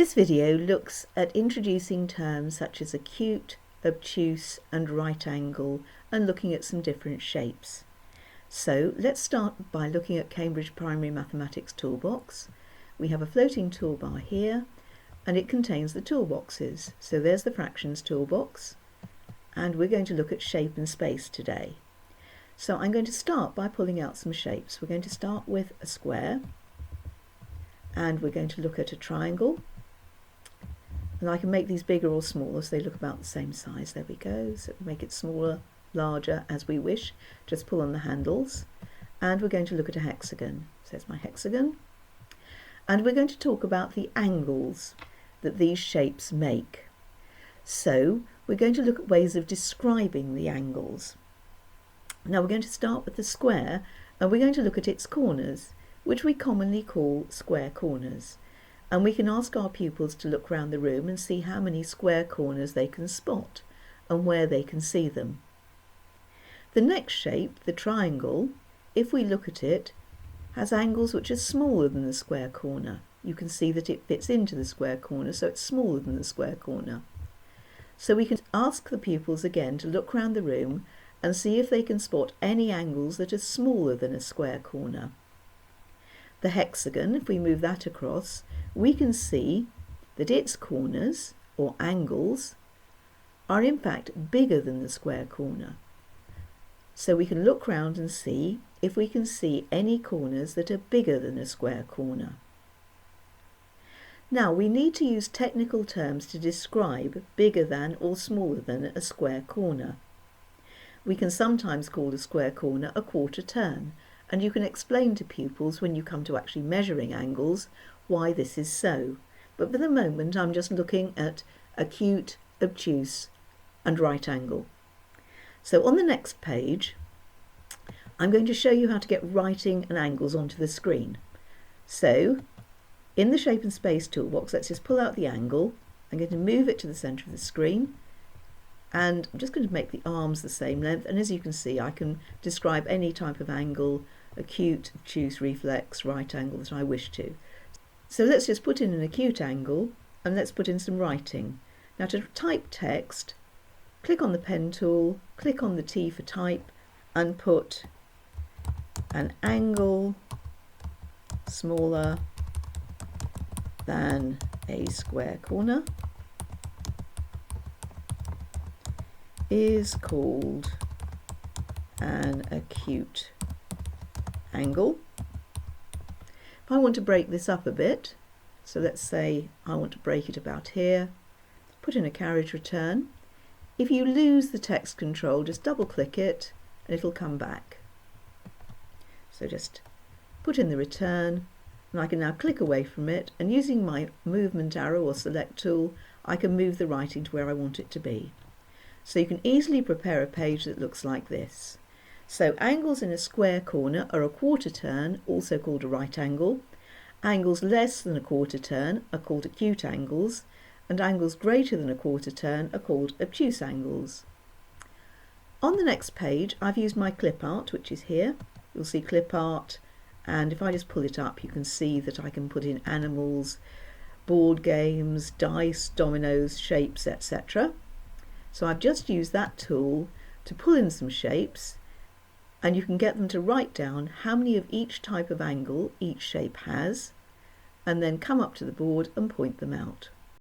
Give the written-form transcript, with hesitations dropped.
This video looks at introducing terms such as acute, obtuse and right angle and looking at some different shapes. So let's start by looking at Cambridge Primary Mathematics Toolbox. We have a floating toolbar here and it contains the toolboxes. So there's the fractions toolbox and we're going to look at shape and space today. So I'm going to start by pulling out some shapes. We're going to start with a square and we're going to look at a triangle. And I can make these bigger or smaller so they look about the same size. There we go. So we make it smaller, larger as we wish. Just pull on the handles. And we're going to look at a hexagon. So there's my hexagon. And we're going to talk about the angles that these shapes make. So we're going to look at ways of describing the angles. Now we're going to start with the square and we're going to look at its corners, which we commonly call square corners. And we can ask our pupils to look around the room and see how many square corners they can spot and where they can see them. The next shape, the triangle, if we look at it, has angles which are smaller than the square corner. You can see that it fits into the square corner, so it's smaller than the square corner. So we can ask the pupils again to look around the room and see if they can spot any angles that are smaller than a square corner. The hexagon, if we move that across, we can see that its corners, or angles, are in fact bigger than the square corner. So we can look round and see if we can see any corners that are bigger than a square corner. Now we need to use technical terms to describe bigger than or smaller than a square corner. We can sometimes call a square corner a quarter turn, and you can explain to pupils when you come to actually measuring angles why this is so. But for the moment I'm just looking at acute, obtuse and right angle. So on the next page I'm going to show you how to get writing and angles onto the screen. So in the shape and space toolbox, let's just pull out the angle. I'm going to move it to the centre of the screen and I'm just going to make the arms the same length, and as you can see I can describe any type of angle, acute, obtuse, reflex, right angle that I wish to. So let's just put in an acute angle and let's put in some writing. Now to type text, click on the pen tool, click on the T for type and put an angle smaller than a square corner is called an acute angle. If I want to break this up a bit, so let's say I want to break it about here, put in a carriage return. If you lose the text control, just double click it and it'll come back. So just put in the return and I can now click away from it, and using my movement arrow or select tool I can move the writing to where I want it to be. So you can easily prepare a page that looks like this. So angles in a square corner are a quarter turn, also called a right angle. Angles less than a quarter turn are called acute angles, and angles greater than a quarter turn are called obtuse angles. On the next page I've used my clip art, which is here. You'll see clip art, and if I just pull it up you can see that I can put in animals, board games, dice, dominoes, shapes, etc. So I've just used that tool to pull in some shapes, and you can get them to write down how many of each type of angle each shape has, and then come up to the board and point them out.